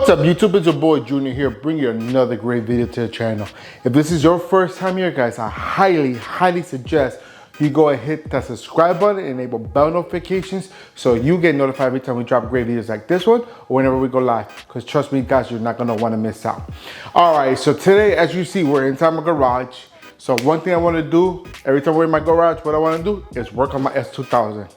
What's up YouTube, it's your boy Junior here, bringing you another great video to the channel. If this is your first time here guys, I highly suggest you go and hit that subscribe button and enable bell notifications so you get notified every time we drop great videos like this one or whenever we go live, because trust me guys, you're not going to want to miss out. Alright, so today as you see we're inside my garage. So one thing I want to do every time we're in my garage, what I want to do is work on my S2000.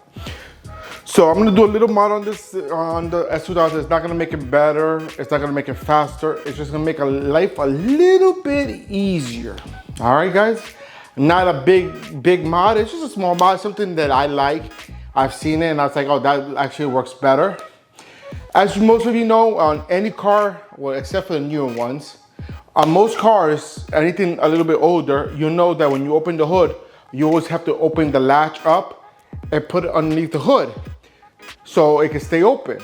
So I'm gonna do a little mod on this, on the S2000. It's not gonna make it better. It's not gonna make it faster. It's just gonna make life a little bit easier. All right, guys. Not a big mod. It's just a small mod, something that I like. I've seen it and I was like, oh, that actually works better. As most of you know, on any car, well, except for the newer ones, on most cars, anything a little bit older, you know that when you open the hood, you always have to open the latch up and put it underneath the hood, so it can stay open.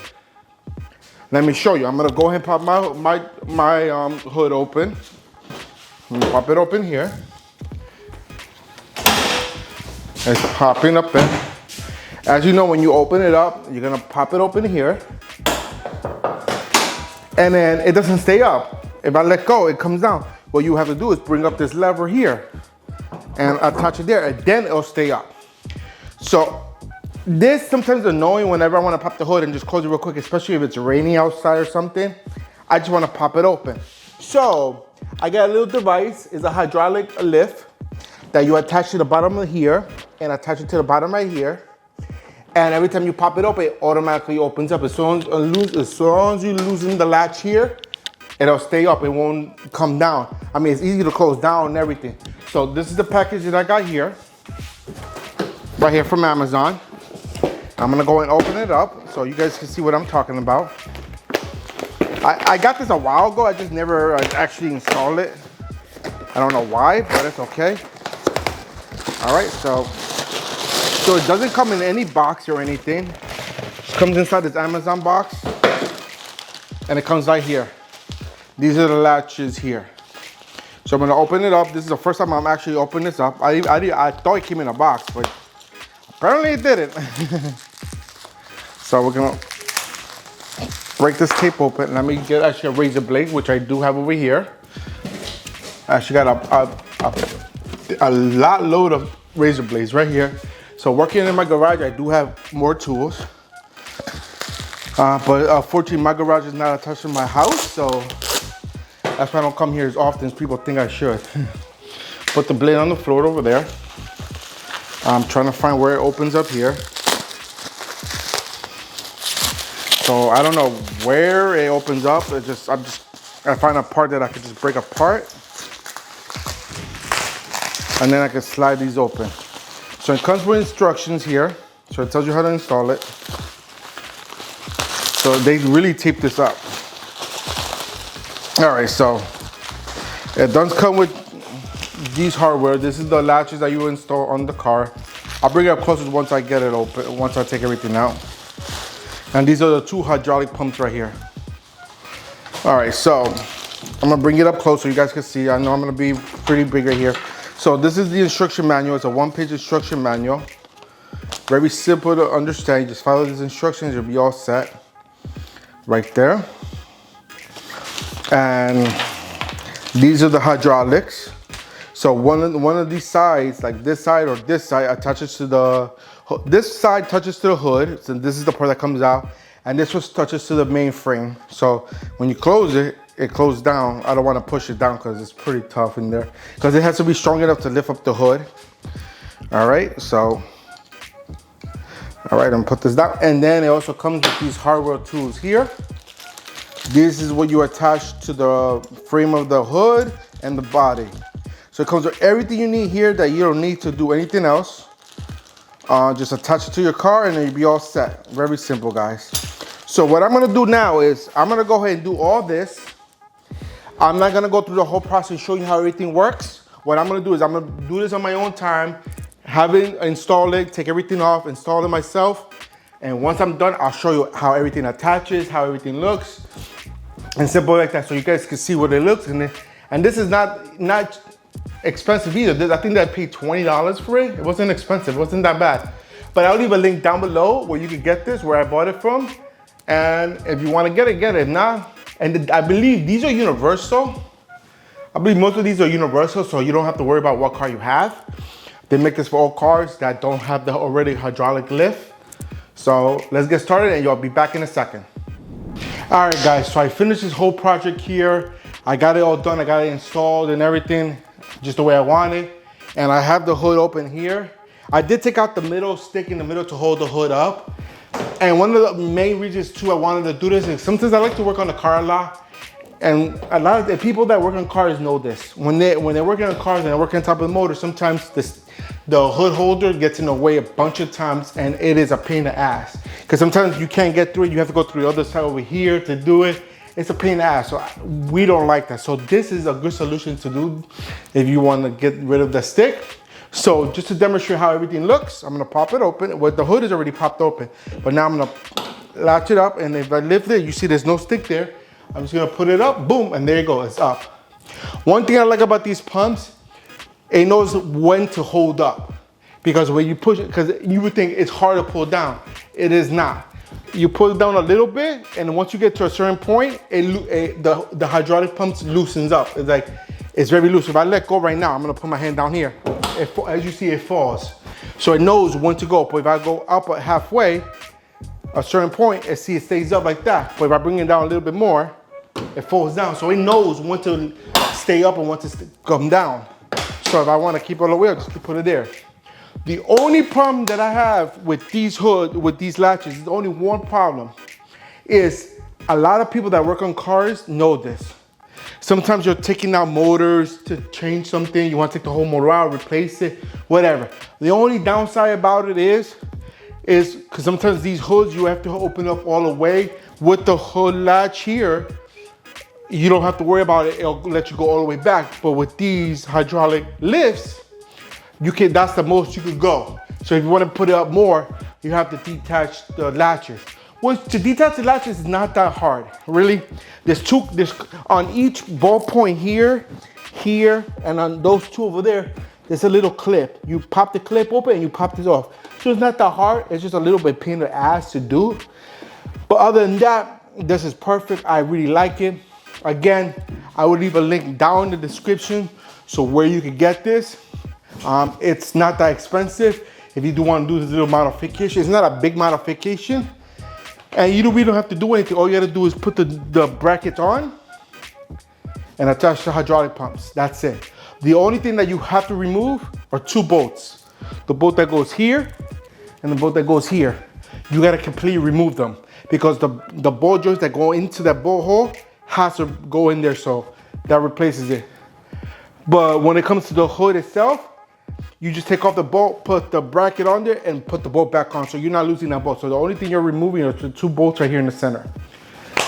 Let me show you. I'm gonna go ahead and pop my hood open. I'm gonna pop it open here. It's popping up there. As you know, when you open it up, you're gonna pop it open here. And then it doesn't stay up. If I let go, it comes down. What you have to do is bring up this lever here and attach it there, and then it'll stay up. So this sometimes annoying whenever I want to pop the hood and just close it real quick, especially if it's raining outside or something. I just want to pop it open. So I got a little device. It's a hydraulic lift that you attach to the bottom of here and attach it to the bottom right here. And every time you pop it open, it automatically opens up. As soon as you loosen the latch here, it'll stay up. It won't come down. I mean, it's easy to close down and everything. So this is the package that I got here, right here from Amazon. I'm gonna go and open it up so you guys can see what I'm talking about. I got this a while ago. I just never actually installed it. I don't know why, but it's okay. All right, so it doesn't come in any box or anything. It comes inside this Amazon box, and it comes right here. These are the latches here. So I'm gonna open it up. This is the first time I'm actually opening this up. I thought it came in a box, but apparently it didn't. So we're gonna break this tape open. Let me get actually a razor blade, which I do have over here. I actually got a load of razor blades right here. So working in my garage, I do have more tools. But unfortunately, my garage is not attached to my house, so that's why I don't come here as often as people think I should. Put the blade on the floor over there. I'm trying to find where it opens up here. So I don't know where it opens up. I find a part that I could just break apart, and then I can slide these open. So it comes with instructions here. So it tells you how to install it. So they really tape this up. All right, so it does come with these hardware. This is the latches that you install on the car. I'll bring it up closer once I get it open, once I take everything out. And these are the two hydraulic pumps right here. All right, so I'm gonna bring it up close so you guys can see. I know I'm gonna be pretty big right here. So this is the instruction manual. It's a one-page instruction manual. Very simple to understand. You just follow these instructions, you'll be all set. Right there. And these are the hydraulics. So one of these sides, like this side or this side, attaches to the, this side touches to the hood. So this is the part that comes out. And this one touches to the main frame. So when you close it, it closes down. I don't want to push it down because it's pretty tough in there. Because it has to be strong enough to lift up the hood. All right, so. All right, I'm gonna put this down. And then it also comes with these hardware tools here. This is what you attach to the frame of the hood and the body. So it comes with everything you need here that you don't need to do anything else. Just attach it to your car and then you'll be all set. Very simple, guys. So what I'm gonna do now is I'm gonna go ahead and do all this. I'm not gonna go through the whole process showing you how everything works. What I'm gonna do is I'm gonna do this on my own time, have it install it, take everything off, install it myself. And once I'm done, I'll show you how everything attaches, how everything looks. And simple like that, so you guys can see what it looks. And this is not expensive either. I think I paid $20 for it. It wasn't expensive, it wasn't that bad. But I'll leave a link down below where you can get this, where I bought it from. And if you want to get it, get it. If not, And I believe these are universal. I believe most of these are universal, so you don't have to worry about what car you have. They make this for all cars that don't have the already hydraulic lift. So let's get started and y'all be back in a second. All right guys, so I finished this whole project here. I got it all done, I got it installed and everything, just the way I want it. And I have the hood open here. I did take out the middle stick in the middle to hold the hood up. And one of the main reasons too I wanted to do this is sometimes I like to work on the car a lot. And a lot of the people that work on cars know this. When they're working on cars and they're working on top of the motor, sometimes the hood holder gets in the way a bunch of times and it is a pain in the ass. Because sometimes you can't get through it, you have to go through the other side over here to do it. It's a pain in the ass, so we don't like that. So this is a good solution to do if you want to get rid of the stick. So just to demonstrate how everything looks, I'm gonna pop it open. Well, the hood is already popped open, but now I'm gonna latch it up, and if I lift it, you see there's no stick there. I'm just gonna put it up, boom, and there you go, it's up. One thing I like about these pumps, it knows when to hold up. Because when you push it, because you would think it's hard to pull down. It is not. You pull it down a little bit, and once you get to a certain point, the hydraulic pump loosens up. It's like, it's very loose. If I let go right now, I'm gonna put my hand down here. As you see, it falls. So it knows when to go. But if I go up halfway, a certain point, it stays up like that. But if I bring it down a little bit more, it falls down. So it knows when to stay up and when to come down. So if I want to keep it all the way, I'll just put it there. The only problem that I have with these latches, the only one problem is a lot of people that work on cars know this. Sometimes you're taking out motors to change something. You want to take the whole motor out, replace it, whatever. The only downside about it is because sometimes these hoods, you have to open up all the way. With the hood latch here, you don't have to worry about it. It'll let you go all the way back. But with these hydraulic lifts, that's the most you could go. So if you want to put it up more, you have to detach the latches. Well, to detach the latches is not that hard, really. There's on each ball point here, and on those two over there, there's a little clip. You pop the clip open and you pop this off. So it's not that hard, it's just a little bit pain in the ass to do. But other than that, this is perfect, I really like it. Again, I will leave a link down in the description, so where you can get this. It's not that expensive. If you do want to do this little modification, it's not a big modification. And you really don't have to do anything. All you gotta do is put the brackets on and attach the hydraulic pumps. That's it. The only thing that you have to remove are two bolts. The bolt that goes here and the bolt that goes here. You gotta completely remove them because the ball joints that go into that bolt hole has to go in there, so that replaces it. But when it comes to the hood itself, you just take off the bolt, put the bracket on there, and put the bolt back on, so you're not losing that bolt. So the only thing you're removing are the two bolts right here in the center.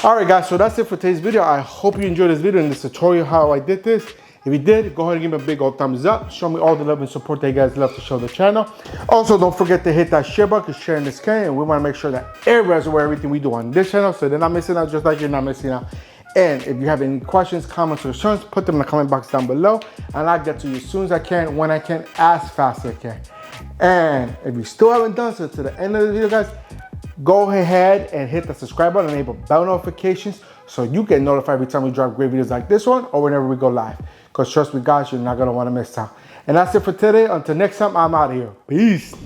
All right, guys, so that's it for today's video. I hope you enjoyed this video and this tutorial how I did this. If you did, go ahead and give me a big old thumbs up. Show me all the love and support that you guys love to show the channel. Also, don't forget to hit that share button, because sharing is caring, and we want to make sure that everybody's aware of everything we do on this channel, so they're not missing out just like you're not missing out. And if you have any questions, comments, or concerns, put them in the comment box down below, and I'll get to you as soon as I can, when I can, as fast as I can. And if you still haven't done so to the end of the video, guys, go ahead and hit the subscribe button and enable bell notifications so you get notified every time we drop great videos like this one or whenever we go live. Because trust me, guys, you're not going to want to miss out. And that's it for today. Until next time, I'm out of here. Peace.